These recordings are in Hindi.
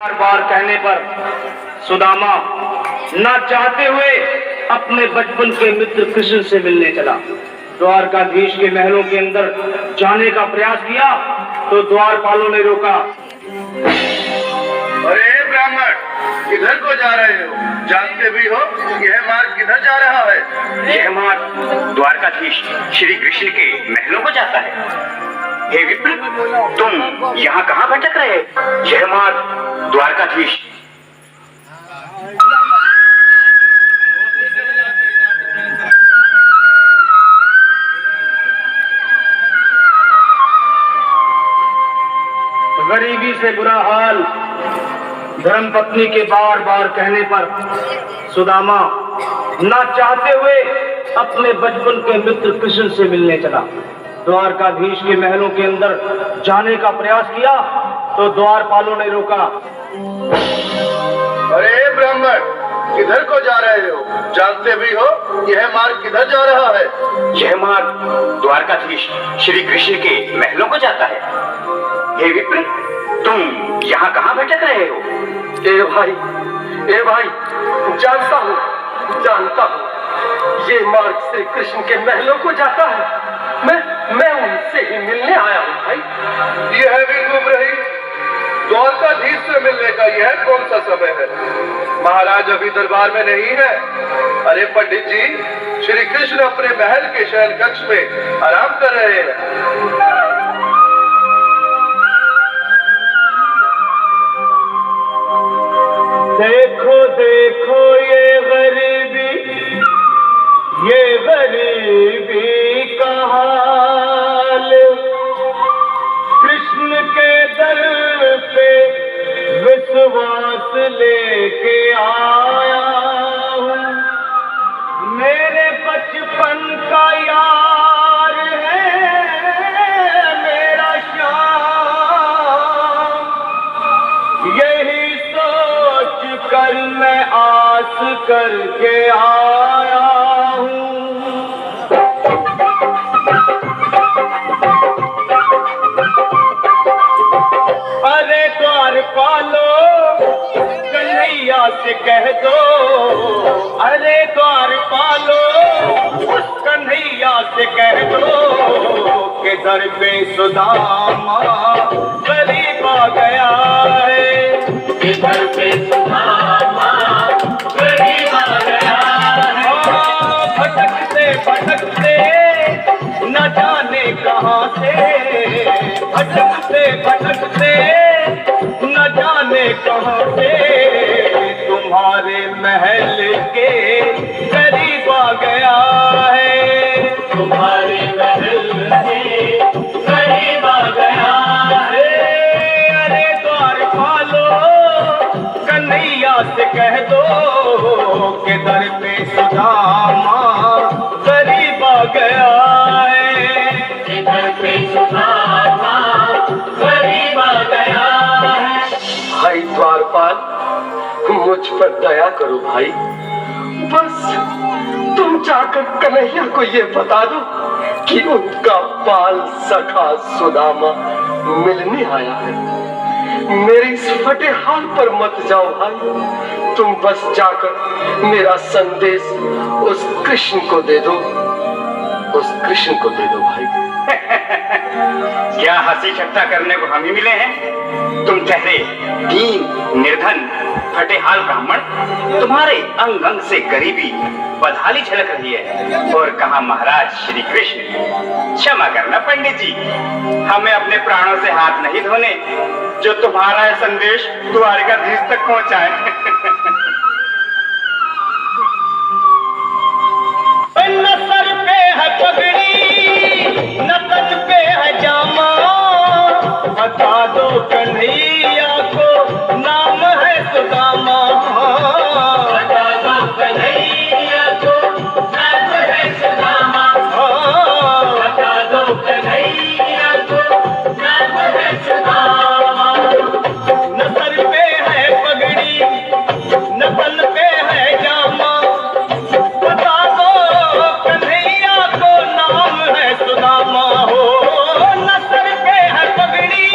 बार बार कहने पर सुदामा न चाहते हुए अपने बचपन के मित्र कृष्ण से मिलने चला। द्वारकाधीश के महलों के अंदर जाने का प्रयास किया तो द्वारपालों ने रोका। अरे ब्राह्मण, किधर को जा रहे हो? जानते भी हो यह मार्ग किधर जा रहा है? यह मार्ग द्वारकाधीश श्री कृष्ण के महलों को जाता है। हे विप्र, तुम यहाँ कहाँ भटक रहे? यह मार्ग द्वारकाधीश गरीबी से बुरा हाल धर्मपत्नी के बार बार कहने पर सुदामा न चाहते हुए अपने बचपन के मित्र कृष्ण से मिलने चला। द्वारकाधीश के महलों के अंदर जाने का प्रयास किया तो द्वारपालों ने रोका। अरे ब्राह्मण, किधर को जा रहे हो? जानते भी हो यह मार्ग किधर जा रहा है? यह मार्ग द्वारकाधीश श्री कृष्ण के महलों को जाता है। हे विप्र, तुम यहाँ कहाँ भटक रहे हो? ए भाई, जानता हूँ ये मार्ग श्री कृष्ण के महलों को जाता है। मैं उनसे ही मिलने आया हूँ भाई। यह भी घूम रही द्वारकाधीश से मिलने का यह कौन सा समय है? महाराज अभी दरबार में नहीं है। अरे पंडित जी, श्री कृष्ण अपने महल के शयन कक्ष में आराम कर रहे हैं। देखो ये गरीबी का हाल, कृष्ण के दर पे विश्वास लेके आया हूँ। मेरे बचपन का यार है मेरा श्याम, यही सोच कर मैं आस करके आया हूँ। अरे द्वारपालो कन्हैया से कह दो, अरे द्वारपालो कन्हैया से कह दो कि दर पे सुदामा गरीब आ गया है। कि दर पे सुदामा गरीब आ गया है। भटकते न जाने कहाँ से, भटकते न जाने कहाँ से तुम्हारे महल के करीब आ गया है। तुम्हारे महल के करीब आ गया है। अरे द्वारपालो कन्हैया से कह दो कि दर पे सुदामा करीब आ गया है। कि दर पे सुदामा करीब आ गया है। भाई द्वारपाल, मुझ पर दया करो भाई। बस तुम जाकर कन्हैया को ये बता दो कि उनका बाल सखा सुदामा मिलने आया है। मेरे इस फटे हाल पर मत जाओ भाई। तुम बस जाकर मेरा संदेश उस कृष्ण को दे दो, भाई। क्या हंसी ठट्टा करने को हम ही मिले हैं? तुम ठहरे दीन, निर्धन, फटेहाल ब्राह्मण, तुम्हारे अंग अंग से गरीबी बदहाली झलक रही है। और कहा महाराज श्री कृष्ण? क्षमा करना पंडित जी, हमें अपने प्राणों से हाथ नहीं धोने जो तुम्हारा संदेश द्वारकाधीश तक पहुंचाए। न सर पे है पगड़ी न तन पे है जामा, बता दो कन्हैया को नाम है सुदामा। बता दो कन्हैया को नाम है सुदामा। बता दो कन्हैया को नाम है सुदामा। न सर पे है पगड़ी न तन पे है जामा, बता दो कन्हैया को नाम है सुदामा। हो न सर पे है पगड़ी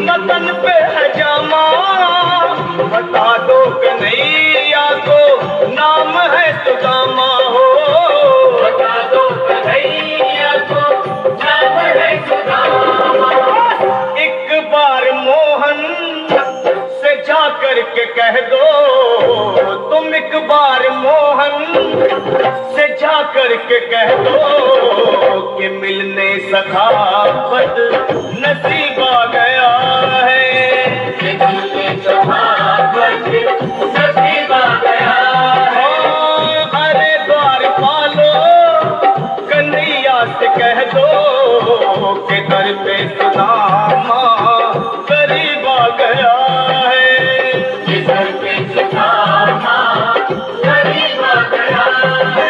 न तन पे है जामा, बता दो कन्हैया को नाम है सुदामा हो, बता दो कन्हैया को नाम है सुदामा। एक बार मोहन से जा कर के कह दो, तुम एक बार मोहन से जा कर के कह दो कि मिलने सखावत नसीब आ गया है, कि मिलने सखावत नसीब आ गया है। अरे द्वार पालो कन्हैया से कह दो कि दर पे सुदामा गरीब आ गया है, कि दर पे सुदामा गरीब आ गया है।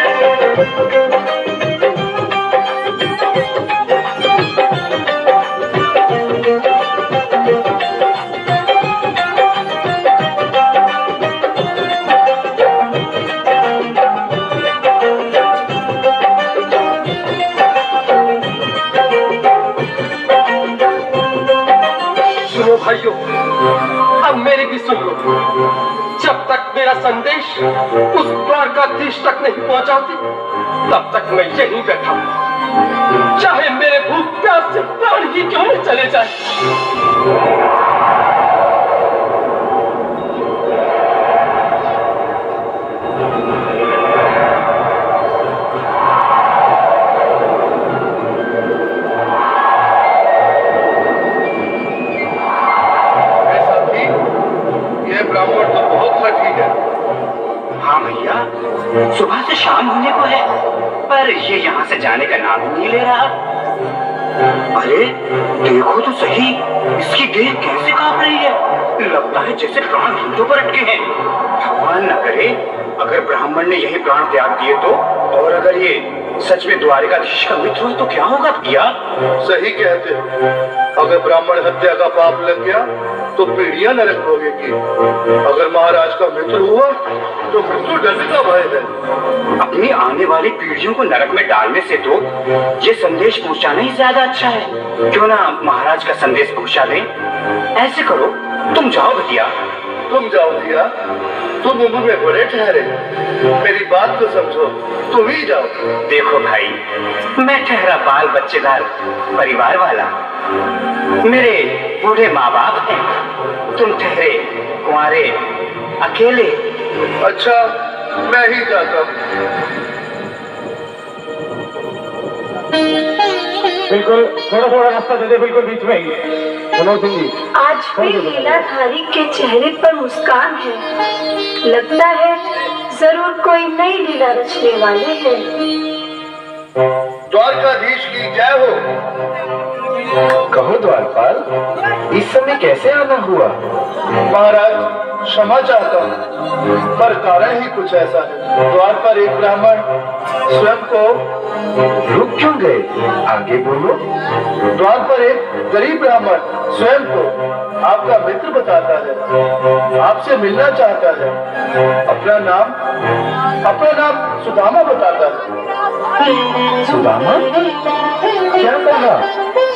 सुनो भाइयों, अब मेरी भी सुन लो। जब तक मेरा संदेश उस द्वारकाधीश तक नहीं पहुंचाती, तब तक मैं यहीं बैठा हूं, चाहे मेरे भूख प्यास से प्राण ही क्यों न चले जाए। सुबह से शाम होने को है, पर ये यहाँ से जाने का नाम ही नहीं ले रहा। अरे देखो तो सही, इसकी देह कैसे कांप रही है, लगता है जैसे प्राण घुटनों पर अटके हैं। भगवान न करे अगर ब्राह्मण ने यही प्राण त्याग दिए तो, और अगर ये सच में द्वारिकाधीश का मित्र हो तो क्या होगा भैया? सही कहते हो, अगर ब्राह्मण हत्या का पाप लग गया तो पीढ़ियां नरक भोगेगी, अगर महाराज का मित्र हुआ तो मृत्यु दंड का भय है। अपनी आने वाली पीढ़ियों को नरक में डालने से तो ये संदेश पहुंचाना ही ज्यादा अच्छा है। क्यों ना महाराज का संदेश पहुंचा दें? ऐसे करो, तुम जाओ भैया। तुम जाओ भैया, तुम उम्र में बड़े ठहरे, मेरी बात को समझो, तुम ही जाओ। देखो भाई, मैं ठहरा बाल बच्चेदार परिवार वाला, मेरे बूढ़े माँ बाप हैं, तुम ठहरे कुंवारे अकेले। अच्छा, मैं ही जाता हूँ। बिल्कुल थोड़ा थोड़ा रास्ता दे दे, बिल्कुल बीच में ही। मनोज सिंह जी, आज भी लीलाधारी के चेहरे पर मुस्कान है, लगता है जरूर कोई नई लीला रचने वाले हैं। द्वारकाधीश की जय हो। कहो द्वारपाल, इस समय कैसे आना हुआ? महाराज क्षमा चाहता हूँ, पर कारण ही कुछ ऐसा है। द्वार पर एक ब्राह्मण स्वयं को रुक क्यों गए? आगे बोलो। द्वार पर एक गरीब ब्राह्मण स्वयं को आपका मित्र बताता है, आपसे मिलना चाहता है, अपना नाम सुदामा बताता है। सुदामा? क्या कहा?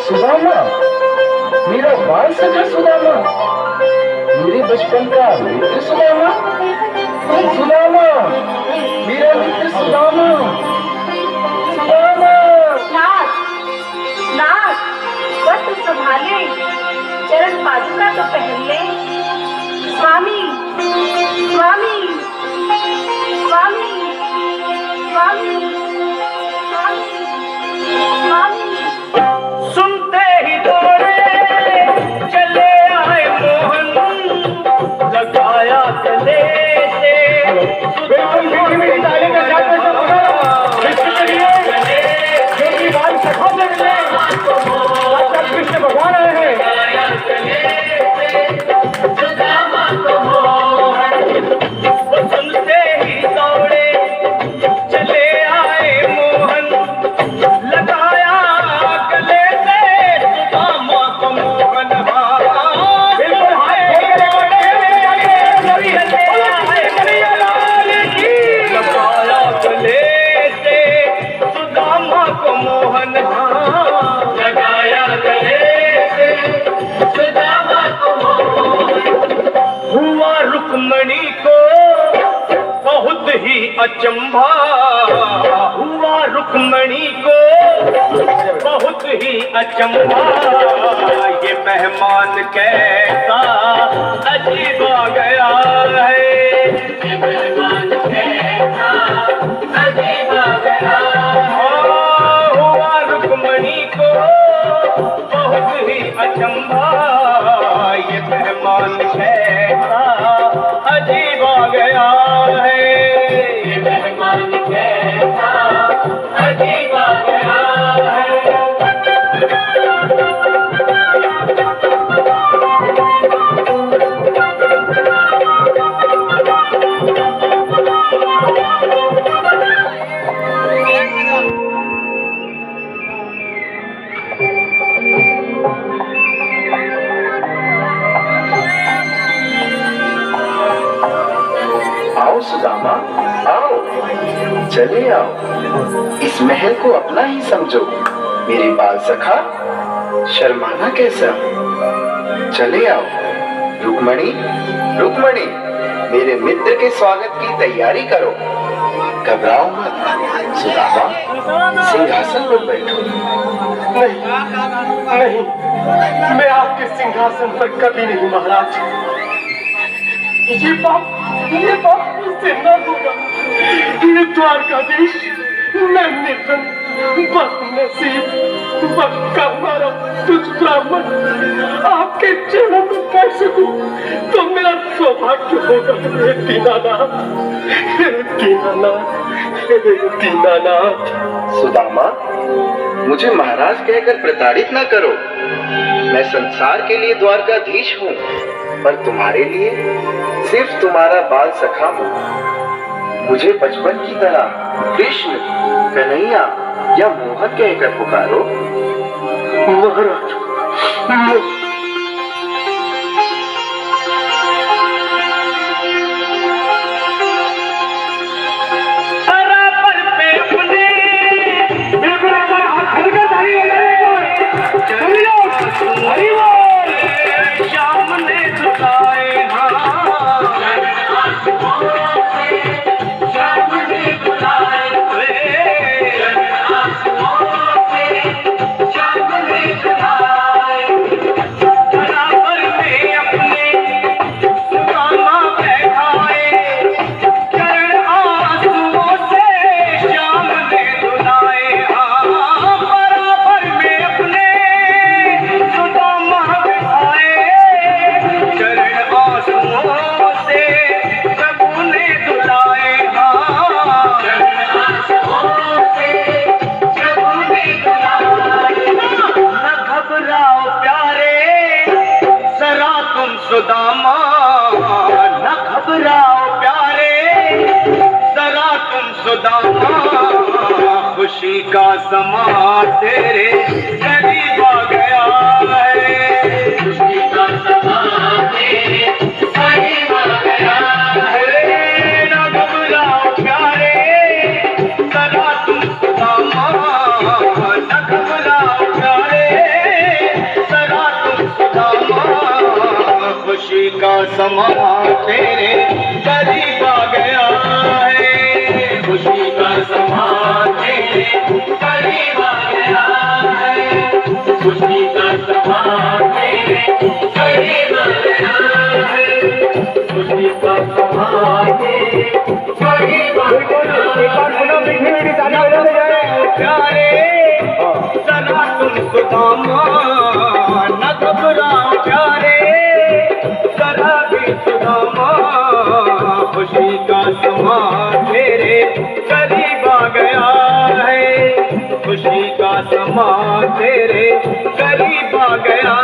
सुदामा? मेरा बाल सखा सुदामा, मेरे बचपन का मित्र सुदामा, सुदामा, मेरा मित्र सुदामा, सुदामा। नाथ, नाथ, वस्त्र संभाले, चरण पादुका तो पहन ले। स्वामी, स्वामी, स्वामी, स्वामी, स्वामी। सुनते ही दौड़े चले आए मोहन, लगाया गले से कृष्ण भगवान आए हैं। रुक्मणी को बहुत ही अचंभा हुआ, रुक्मणी को बहुत ही अचंभा। ये मेहमान कैसा अजीब आ गया है, ये मेहमान कैसा अजीब आ गया हुआ, रुक्मणी को बहुत ही अचंभा। ये मेहमान कैसा अजीब आ गया है, ये मेहमान कैसा अजीब आ गया है। आओ सुदामा, आओ, चले आओ, इस महल को अपना ही समझो। मेरे बाल सखा, शर्माना कैसा, चले आओ। रुक्मणी, रुक्मणी, मेरे मित्र के स्वागत की तैयारी करो। घबराओ मत, सुदामा, सिंहासन पर बैठो। नहीं, नहीं, मैं आपके सिंहासन पर कभी नहीं महाराज। ये पाप मुझसे न होगा। ये द्वारकाधीश, मैं निर्धन, बदनसीब, बदकारा तुझ ब्राह्मण आपके चरणों में पड़ सकूं तो मेरा सौभाग्य होगा। हे दीनानाथ, हे दीनानाथ, हे दीनानाथ। सुदामा, मुझे महाराज कहकर प्रताड़ित न करो। मैं संसार के लिए द्वारकाधीश हूँ, पर तुम्हारे लिए सिर्फ तुम्हारा बाल सखा हूँ। मुझे बचपन की तरह कृष्ण, कन्हैया या मोहन कहकर पुकारो। महाराज, सुदामा, न घबराओ प्यारे, जरा तुम सुदामा। खुशी का समा तेरे करीब आ गया है, खुशी का समा तेरे करीब आ गया है। न घबराओ प्यारे, जरा तुम सुदामा, न घबराओ प्यारे, जरा तुम सुदामा। खुशी का समा तेरे करीब आ गया है, खुशी का समा तेरे करीब आ गया है, खुशी का समा तेरे करीब आ गया है, खुशी का समा तेरे करीब आ गया है। प्यारे सदा तुम सुदामा, न घबराओ प्यारे, सुदामा। खुशी का समा तेरे करीब आ गया है, खुशी का समा तेरे करीब आ गया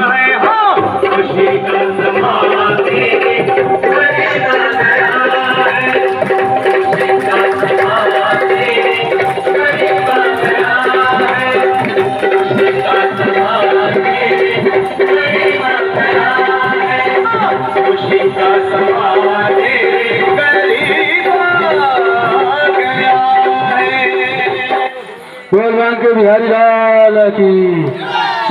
है। हाँ, खुशी का समा तेरे करीब आ गया है, खुशी का समा तेरे करीब आ गया है, खुशी का समा तेरे करीब आ गया है, खुशी का समा तेरे करीब आ गया है। भगवान के बिहारी लाल की